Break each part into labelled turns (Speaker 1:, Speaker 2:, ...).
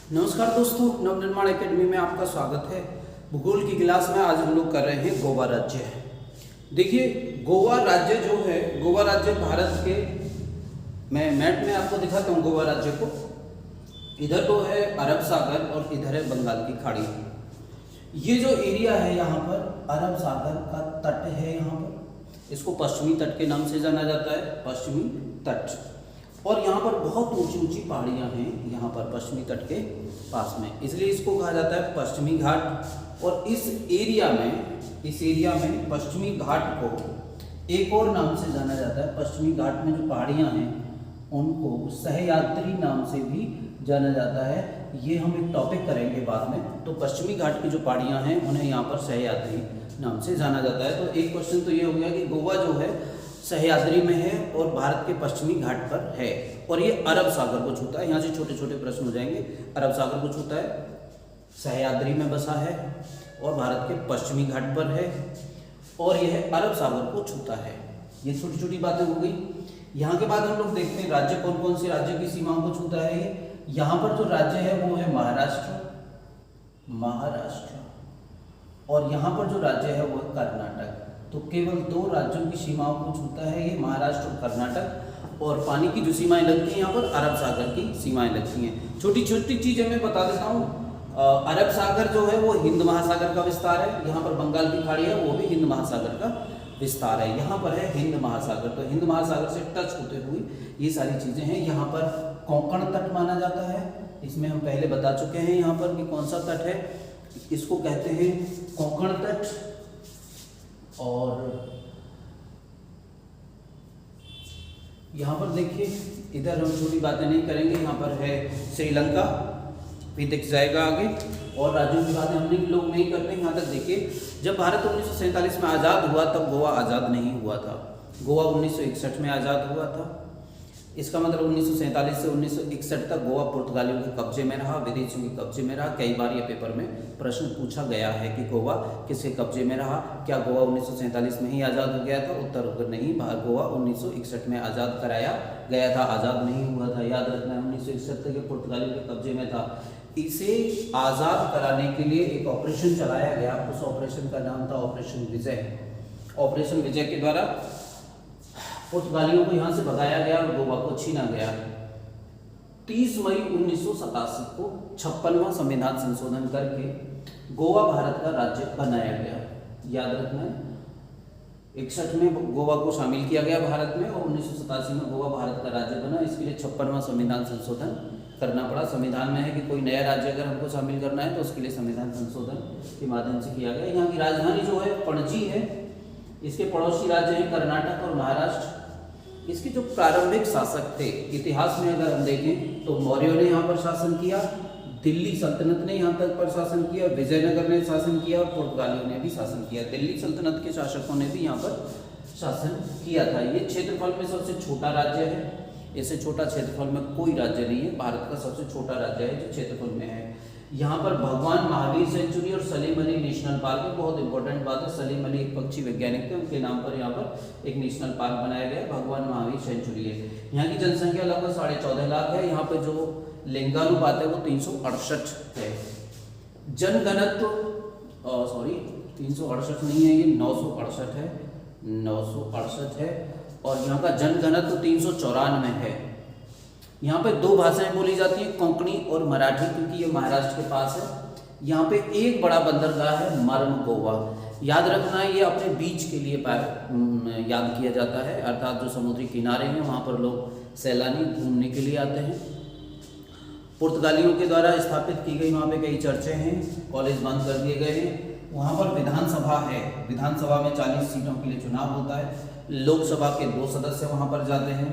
Speaker 1: नमस्कार दोस्तों, नवनिर्माण एकेडमी में आपका स्वागत है। भूगोल की क्लास में आज हम लोग कर रहे हैं गोवा राज्य। देखिए, गोवा राज्य जो है, गोवा राज्य भारत के, मैं मैप में आपको दिखाता हूँ गोवा राज्य को। इधर तो है अरब सागर और इधर है बंगाल की खाड़ी। ये जो एरिया है यहाँ पर अरब सागर का तट है, यहाँ पर इसको पश्चिमी तट के नाम से जाना जाता है, पश्चिमी तट। और यहाँ पर बहुत ऊंची ऊंची पहाड़ियाँ हैं यहाँ पर पश्चिमी तट के पास में, इसलिए इसको कहा जाता है पश्चिमी घाट। और इस एरिया में पश्चिमी घाट को एक और नाम से जाना जाता है। पश्चिमी घाट में जो पहाड़ियाँ हैं उनको सहयात्री नाम से भी जाना जाता है। ये हम एक टॉपिक करेंगे बाद में। तो पश्चिमी घाट की जो पहाड़ियाँ हैं उन्हें यहाँ पर सहयात्री नाम से जाना जाता है। तो एक क्वेश्चन तो ये हो गया कि गोवा जो है सह्याद्री में है और भारत के पश्चिमी घाट पर है, और ये अरब सागर को छूता है। यहाँ से छोटे छोटे प्रश्न हो जाएंगे। अरब सागर को छूता है, सह्याद्री में बसा है और भारत के पश्चिमी घाट पर है, और यह अरब सागर को छूता है। ये छोटी छोटी बातें हो गई। यहाँ के बाद हम लोग देखते हैं राज्य कौन कौन से राज्य की सीमाओं को छूता है। ये यहाँ पर जो राज्य है वो है महाराष्ट्र, और यहाँ पर जो राज्य है वो है कर्नाटक। तो केवल दो राज्यों की सीमाओं को छूता है ये, महाराष्ट्र और कर्नाटक। और पानी की जो सीमाएं लगती हैं यहाँ पर अरब सागर की सीमाएं लगती हैं। छोटी छोटी चीजें मैं बता देता हूँ। अरब सागर जो है वो हिंद महासागर का विस्तार है। यहाँ पर बंगाल की खाड़ी है, वो भी हिंद महासागर का विस्तार है। यहाँ पर है हिंद महासागर, तो हिंद महासागर से टच होते हुए ये सारी चीजें हैं। यहाँ पर कोंकण तट माना जाता है, इसमें हम पहले बता चुके हैं यहाँ पर कि कौन सा तट है। इसको कहते हैं कोंकण तट। और यहाँ पर देखिए, इधर हम छोटी बातें नहीं करेंगे। यहाँ पर है श्रीलंका, भी दिख जाएगा आगे। और राज्यों की बातें हमने लोग नहीं करते। यहाँ तक देखिए, जब भारत 1947 में आज़ाद हुआ तब गोवा आज़ाद नहीं हुआ था। गोवा 1961 में आज़ाद हुआ था। इसका मतलब 1947 से 1961 तक गोवा पुर्तगालियों के कब्जे में रहा, विदेशियों के कब्जे में रहा। कई बार ये पेपर में प्रश्न पूछा गया है कि गोवा किसके कब्जे में रहा। क्या गोवा 1947 में ही आज़ाद हो गया था? उत्तर नहीं, गोवा 1961 में आज़ाद कराया गया था, आज़ाद नहीं हुआ था। याद रखना है, 1961 तक ये पुर्तगालियों के कब्जे में था। इसे आज़ाद कराने के लिए एक ऑपरेशन चलाया गया। उस ऑपरेशन का नाम था ऑपरेशन विजय। ऑपरेशन विजय के द्वारा पुर्तगालियों को यहाँ से भगाया गया और गोवा को छीना गया। 30 मई 1987 को 56वां संविधान संशोधन करके गोवा भारत का राज्य बनाया गया। याद रखना है, 61 में गोवा को शामिल किया गया भारत में, और 1987 में गोवा भारत का राज्य बना। इसके लिए 56वां संविधान संशोधन करना पड़ा। संविधान में है कि कोई नया राज्य अगर हमको शामिल करना है तो उसके लिए संविधान संशोधन के माध्यम से किया गया। यहाँ की राजधानी जो है पणजी है। इसके पड़ोसी राज्य हैं कर्नाटक और महाराष्ट्र। इसके जो प्रारंभिक शासक थे, इतिहास में अगर हम देखें तो मौर्यों ने यहाँ पर शासन किया, दिल्ली सल्तनत ने यहाँ तक पर शासन किया, विजयनगर ने शासन किया और पुर्तगालियों ने भी शासन किया। दिल्ली सल्तनत के शासकों ने भी यहाँ पर शासन किया था। ये क्षेत्रफल में सबसे छोटा राज्य है। इससे छोटा क्षेत्रफल में कोई राज्य नहीं है। भारत का सबसे छोटा राज्य है जो क्षेत्रफल में है। यहाँ पर भगवान महावीर सेंचुरी और सलीम अली नेशनल पार्क है। बहुत इंपॉर्टेंट बात है, सलीम अली एक पक्षी वैज्ञानिक थे, उनके नाम पर यहाँ पर एक नेशनल पार्क बनाया गया, भगवान महावीर सेंचुरी है। यहाँ की जनसंख्या लगभग 14.5 लाख है। यहाँ पे जो लिंगानुपात है वो 368 है। जनघनत्व 368 नहीं है, ये 968 है, 968 है। और यहाँ का जनघनत्व 394 है। यहाँ पे दो भाषाएं बोली जाती हैं, कोंकणी और मराठी, क्योंकि ये महाराष्ट्र के पास है। यहाँ पे एक बड़ा बंदरगाह है, मर्मगोवा। याद रखना है, ये अपने बीच के लिए याद किया जाता है, अर्थात जो समुद्री किनारे हैं वहाँ पर लोग सैलानी घूमने के लिए आते हैं। पुर्तगालियों के द्वारा स्थापित की गई वहाँ पे कई चर्चें हैं, कॉलेज बंद कर दिए गए हैं। वहाँ पर विधानसभा है। विधानसभा में 40 सीटों के लिए चुनाव होता है। लोकसभा के 2 सदस्य वहाँ पर जाते हैं।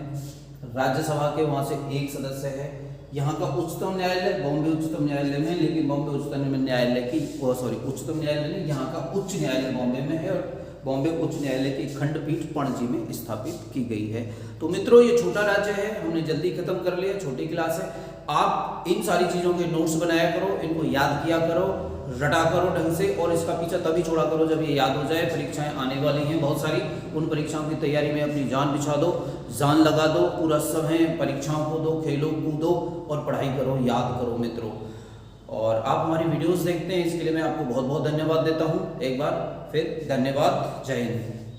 Speaker 1: राज्यसभा के वहाँ से 1 सदस्य है। यहाँ का उच्चतम न्यायालय बॉम्बे उच्चतम न्यायालय में, लेकिन बॉम्बे उच्चतम न्यायालय की उच्चतम न्यायालय नहीं, यहाँ का उच्च न्यायालय बॉम्बे में है, और बॉम्बे उच्च न्यायालय की खंडपीठ पणजी में स्थापित की गई है। तो मित्रों, ये छोटा राज्य है, हमने जल्दी खत्म कर लिया, छोटी क्लास है। आप इन सारी चीज़ों के नोट्स बनाया करो, इनको याद किया करो, रटा करो ढंग से, और इसका पीछा तभी छोड़ा करो जब ये याद हो जाए। परीक्षाएं आने वाली हैं बहुत सारी, उन परीक्षाओं की तैयारी में अपनी जान बिछा दो, जान लगा दो, पूरा समय परीक्षाओं को दो, खेलो कूदो और पढ़ाई करो, याद करो मित्रों। और आप हमारी वीडियोस देखते हैं, इसके लिए मैं आपको बहुत बहुत धन्यवाद देता हूँ। एक बार फिर धन्यवाद। जय हिंद।